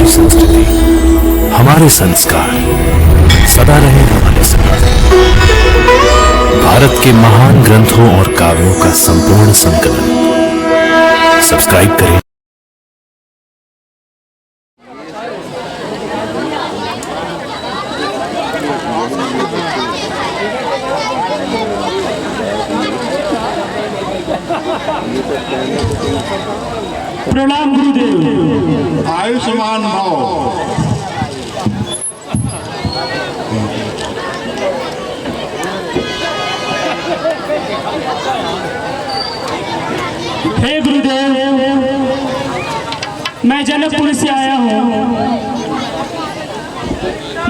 हमारी संस्कृति, हमारे संस्कार सदा रहे हमारे साथ। भारत के महान ग्रंथों और काव्यों का संपूर्ण संकलन। सब्सक्राइब करें। प्रणाम गुरुदेव। आयुष्मान भव। हे गुरुदेव, मैं जनकपुर से आया हूँ।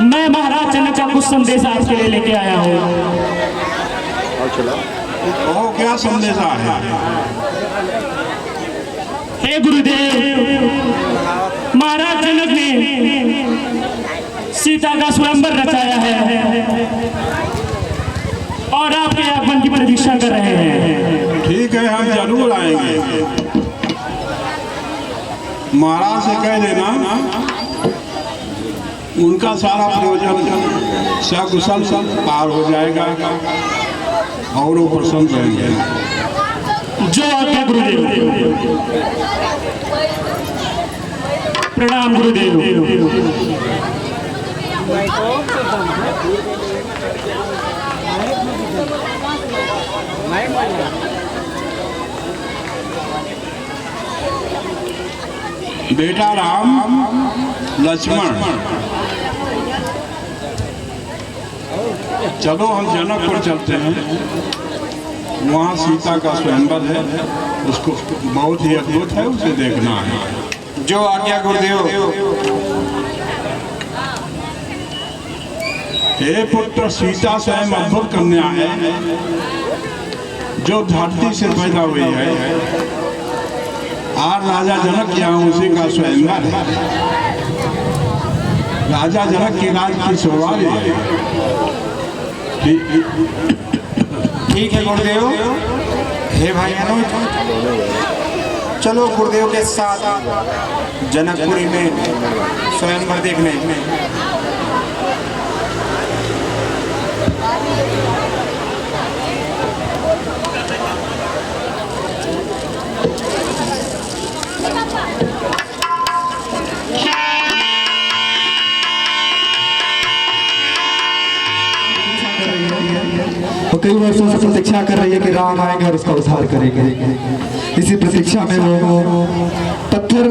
मैं महाराज जनक का कुछ संदेश आपके लिए लेके आया हूँ। ओ, क्या संदेशा है? हे गुरुदेव, महाराज जनक ने सीता का स्वयंवर रचाया है और आपके आगमन की प्रतीक्षा कर रहे हैं। ठीक है, हम जरूर आएंगे। महाराज से कह देना उनका सारा प्रयोजन सकुशल पार हो जाएगा और वो प्रसन्न रहेंगे। जो आज्ञा गुरुदेव। प्रणाम गुरुदेव। बेटा राम, लक्ष्मण, चलो हम जनकपुर चलते हैं। वहाँ सीता का स्वयंवर है, उसको बहुत ही अद्भुत है, उसे देखना है। जो आज्ञा गुरुदेव। हे पुत्र, सीता स्वयं अद्भुत कन्या है जो धरती से पैदा हुई है। और राजा जनक यहाँ उसी का स्वयंवर है। राजा जनक की राज की शोभा है। ठीक है गुरुदेव। हे भाइयों, चलो गुरुदेव के साथ जनकपुरी में स्वयंवर देखने। वो कई वर्षों से प्रतीक्षा कर रही है कि राम आएंगे और उसका उद्धार करेंगे। इसी प्रतीक्षा में वो पत्थर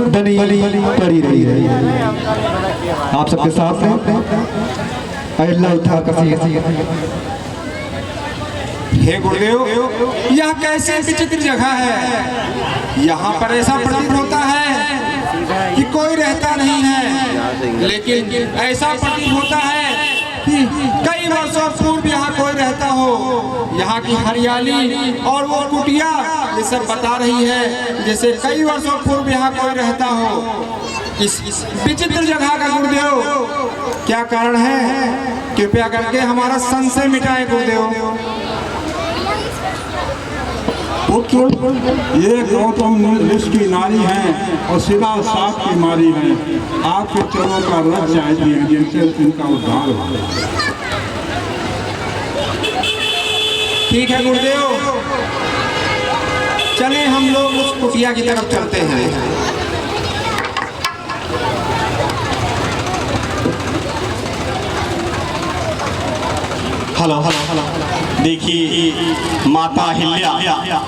बनी पड़ी रही है। आप सबके सामने अल्लाह उद्धार का हे गुरुदेव, यह कैसे विचित्र जगह है। यहाँ पर ऐसा प्रतीत होता है कि कोई रहता नहीं है, लेकिन ऐसा प्रतीत होता है कि कई वर्षों पूर्व यहाँ कोई रहता हो। यहाँ की हरियाली और वो कुटिया ये सब बता रही है जैसे कई वर्षों पूर्व यहाँ कोई रहता हो। इस विचित्र जगह का गुरुदेव क्या कारण है? कृपया करके हमारा संशय मिटाए गुरुदेव। पुत्र, ये गौतम ऋषि की नारी हैं और सिला साप की मारी हैं। आपके चरणों का रथ चाहती है जिनसे इनका उद्धार हो। ठीक है गुरुदेव, चले हम लोग उस कुटिया की तरफ चलते हैं। Hello hello hello. देखिए, माता अहिल्या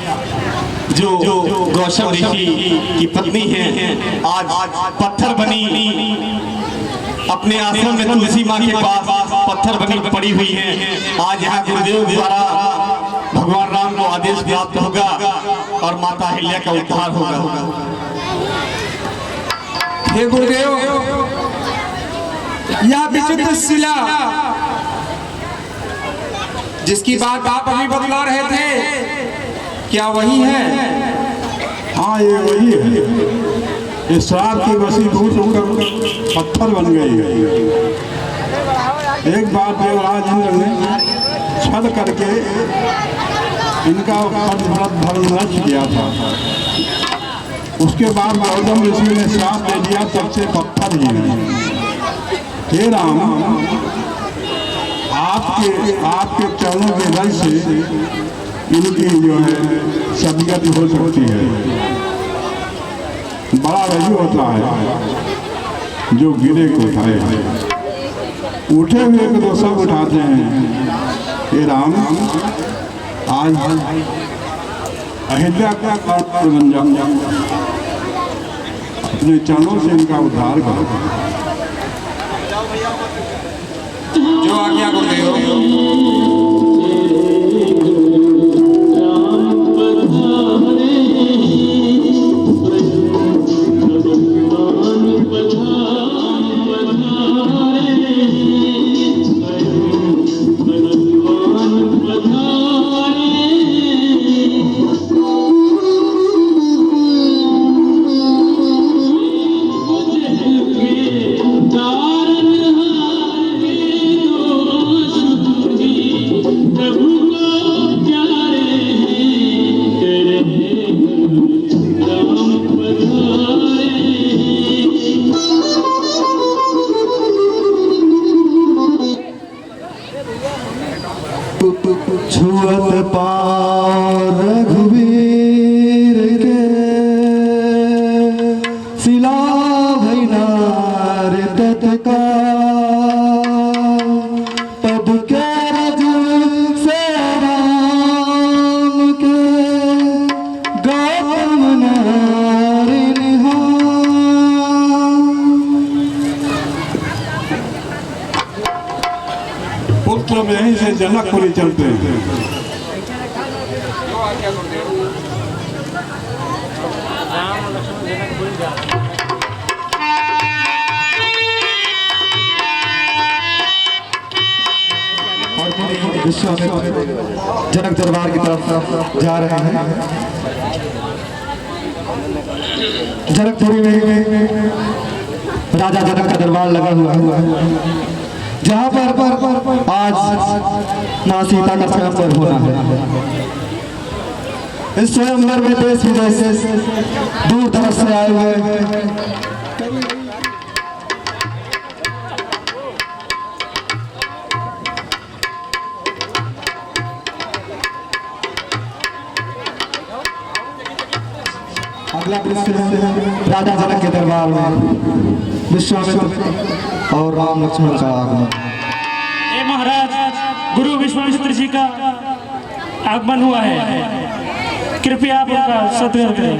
जो गौतम ऋषि की पत्नी है, आज पत्थर बनी अपने आश्रम में तुलसी माँ के पास पत्थर बनी पड़ी हुई है। आज यहाँ गुरुदेव द्वारा भगवान राम को आदेश प्राप्त होगा और माता अहिल्या का उद्धार होगा। हे गुरुदेव, यह विचित्र शिला जिसकी बात आप अभी बतला रहे थे, क्या वही है? हाँ, ये वही है। ये श्राप की वशीभूत होकर पत्थर बन गई है। एक बार देवराज इंद्र ने छल करके इनका व्रत भरण नष्ट किया था। उसके बाद गौतम ऋषि ने श्राप दे दिया, तब से पत्थर ही है। हे राम, आपके चरणों के दल से इनकी जो है सदगति हो सकती है। बड़ा रजू होता है जो गिरे को उठाए, उठे हुए को तो सब उठाते हैं। हे राम, आज अहिल्या का बन जाओ, अपने चरणों से इनका उद्धार करो। जो आज्ञा गुरुदेव। छुअत पाँव रघुवीर के, सिला भैनार तत्काल, पद के रज से राम के, गौतम नारि निहाल। पुत्र में यहीं से जनकपुरी चलते हैं। विश्वामित्र जनक दरबार की तरफ जा रहे हैं। जनकपुरी में राजा जनक का दरबार लगा हुआ है, जहाँ पर आज माँ सीता का स्वयंवर होना है। इस स्वयंवर में देश विदेश से दूर दराज से आए हुए हैं। अगला दृश्य है राजा जनक के दरबार में विश्वामित्र और राम लक्ष्मण का आगमन। ये महाराज गुरु विश्वामित्र जी का आगमन हुआ है, कृपया आप उनका सत्कार करें।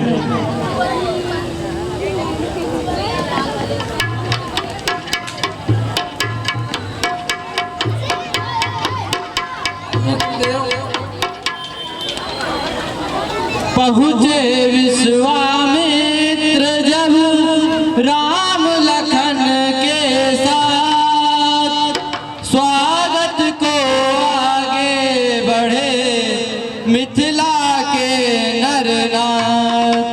पहुँचे विश्वामित्र जब राम लखन के साथ, स्वागत को आगे बढ़े मिथिला के नर नाथ।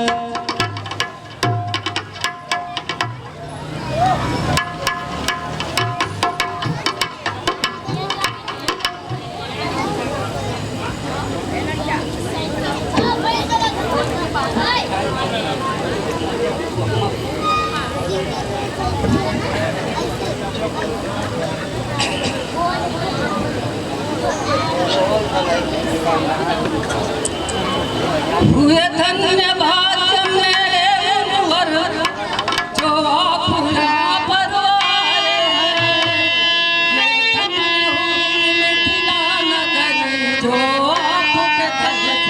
हुए धन्य भाग्य मेरे मुनवर, जो खुदा परवारे हैं। धन्य हुई मिथिला नगर, जो आपके दर्शन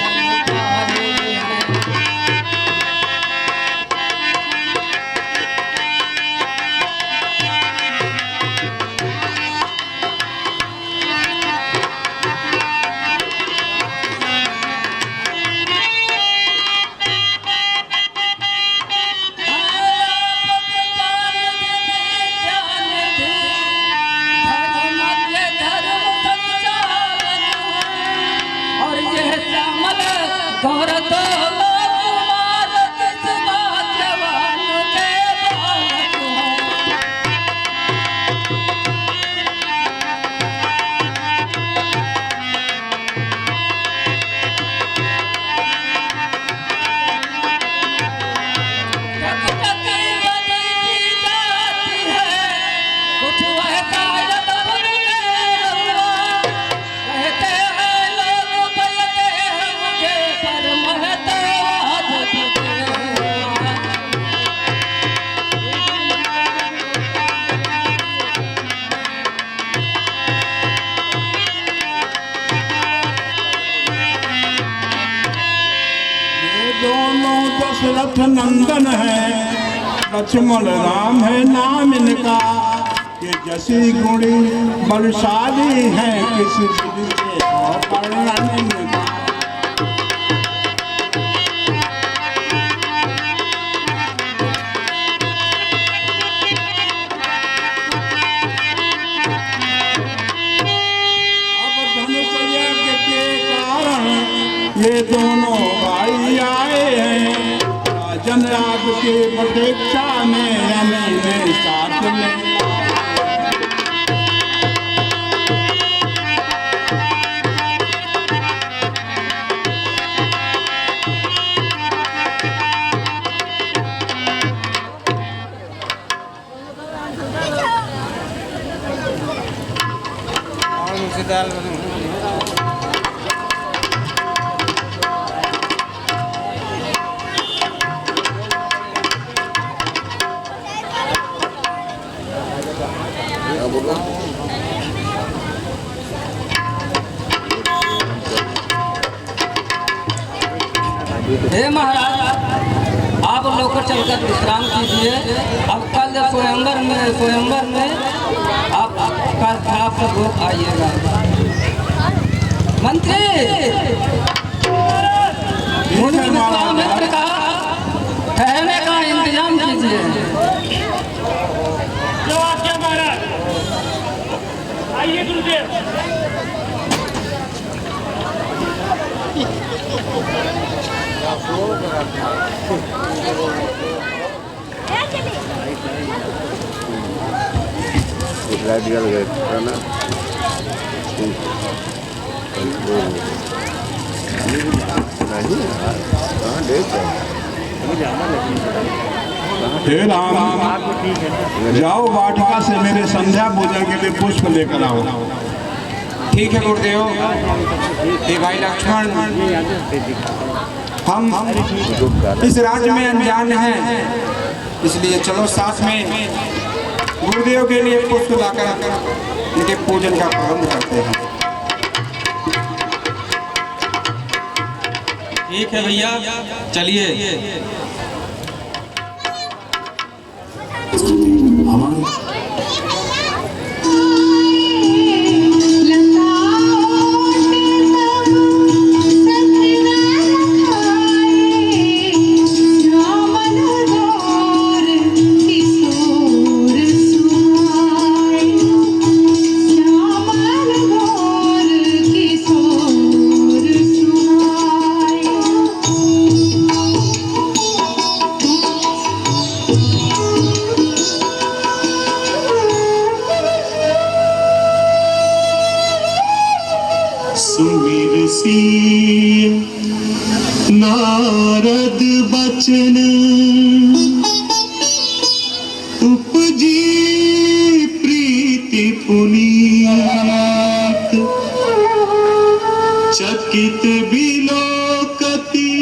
पाए हैं। दशरथ नंदन है, लक्ष्मण राम है नाम इनका। ये जसी गुणी बलशाली है, किसी विधि से वर्णन इनका। ये दोनों भाई आए हैं, राजन राज की प्रतीक्षा में हमें साथ में। हे महाराज, आप लोग चलकर विश्राम कीजिए। अब कल स्वयंवर में आप सब लोग आइएगा। मंत्री, मुझे विश्वामित्र का ठहरने का इंतजाम कीजिए। जो आज्ञा महाराज। आइए गुरुदेव। हे राम, जाओ वाटिका से मेरे संध्या पूजन के लिए पुष्प लेकर आओ। ठीक है गुरुदेव। हे भाई लक्ष्मण, हम इस राज्य में अनजान हैं, इसलिए चलो साथ में गुरुदेव के लिए पुष्प लाकर इनके पूजन का प्रबंध करते हैं। ठीक है भैया, चलिए। सुमिर सी नारद बचन, उपजी प्रीति पुनीत। चकित बिलोकति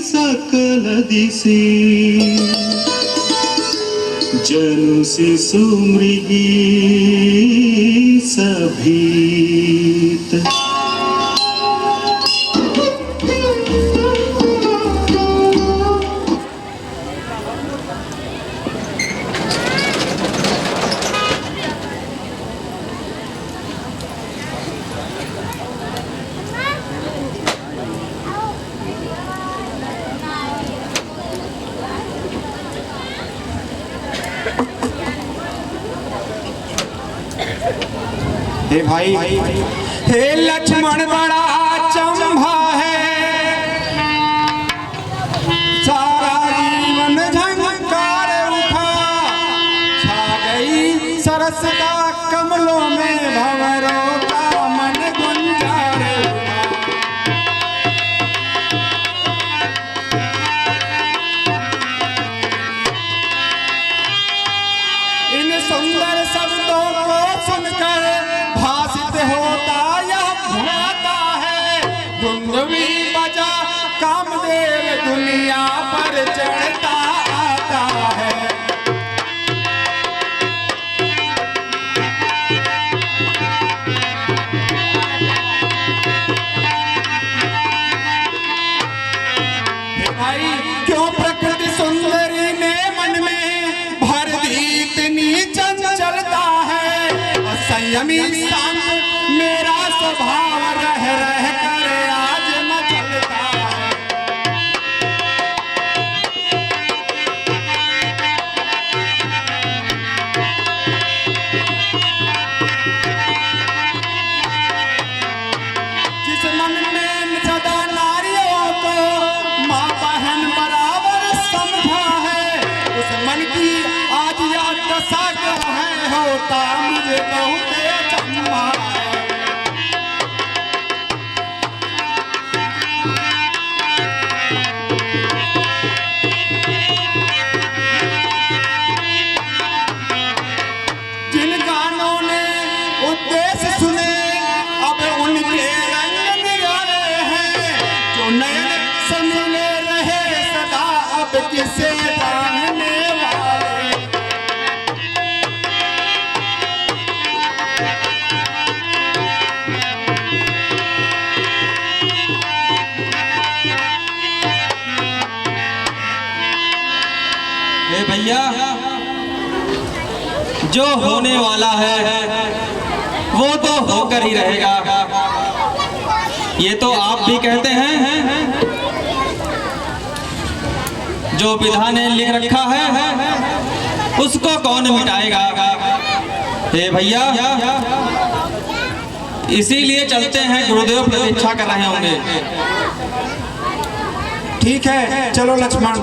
सकल दिशि, जनु शिशु मृगी सभीत। हे भाई, हे लक्ष्मण बड़ा चंभा है, सारा जीवन झंकार उठा। छा गई सरसता कमलों में, भंवरों का मन गुंजार इन सुंदर शब्दों को सुनकर भासित होता यह भाता है। धुंधवी बजा कामदेव दुनिया पर चढ़ता आता है। हे भाई, संयमी शांत मेरा स्वभाव रह रह कर आज मचलता है। जिस मन में सदा नारियों को माँ बहन बराबर समझा है, उस मन की आज याद दशा क्या है, होता मुझे बहुत अचंभा है। जिन गानों ने उद्देश्य सुने अब उनके रंग निराले हैं, जो नयन से मिले रहे सदा अब किसे जानने वाले। ए भैया, जो होने वाला है वो तो होकर ही रहेगा, ये तो आप भी कहते हैं। जो विधान ने लिख रखा है उसको कौन मिटाएगा। ए भैया, इसीलिए चलते हैं, गुरुदेव प्रतीक्षा कर रहे होंगे। ठीक है, चलो लक्ष्मण।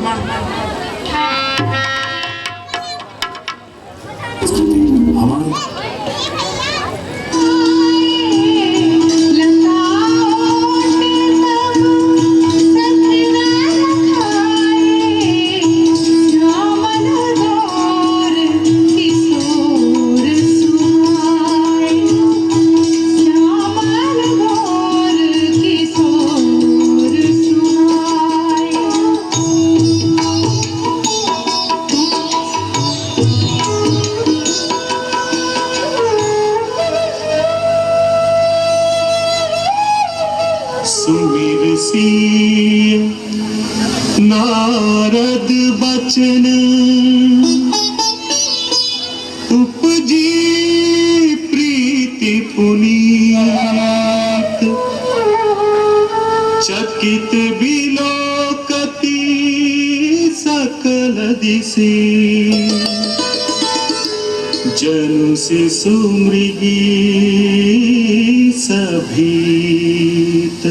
सुमिर सिया नारद बचन उपजी प्रीति पुनीत चकित बिलोकति सकल दिशि जनु शिशु मृगी सभीत।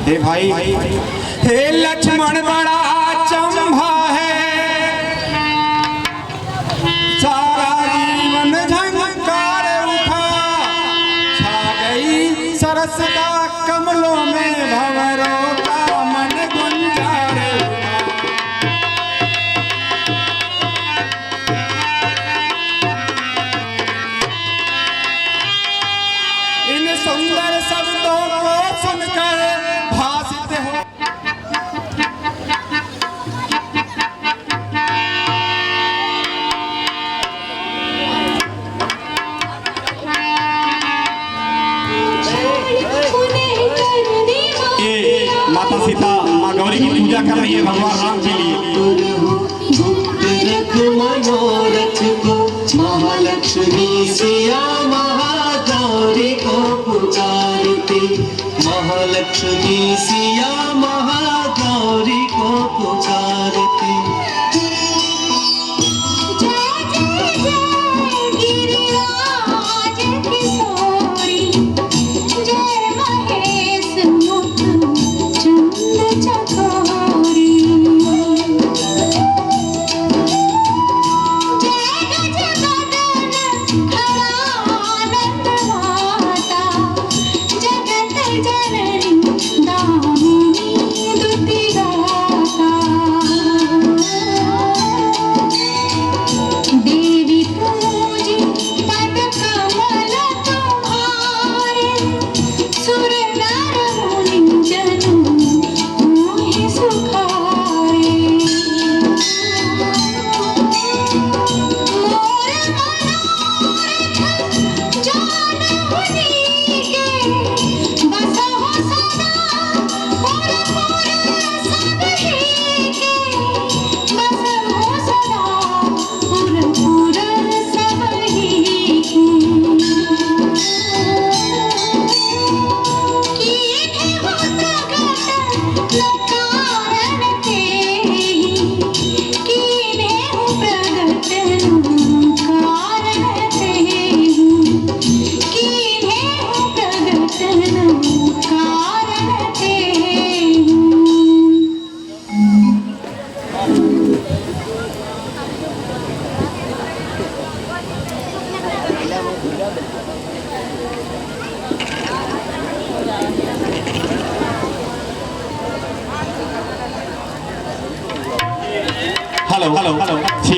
हे भाई, हे लक्ष्मण बड़ा चंभा है, सारा जीवन झंकार उठा, छा गई सरसता कमलों में भंवरों का मन गुंजार उठा। इन सुंदर शब्दों को सुनकर भासित हो ये माता सीता माँ गौरी की पूजा कर रही है भगवान राम के लिए। मनोरथ को महालक्ष्मी सिया महागौरी को पुकारती, महालक्ष्मी सिया महागौरी को पुकारती। जननी दामिनी दुतिदाता।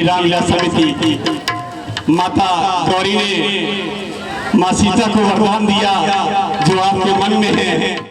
श्री रामलीला समिति माता गौरी ने माँ सीता को वरदान दिया जो आपके मन में है।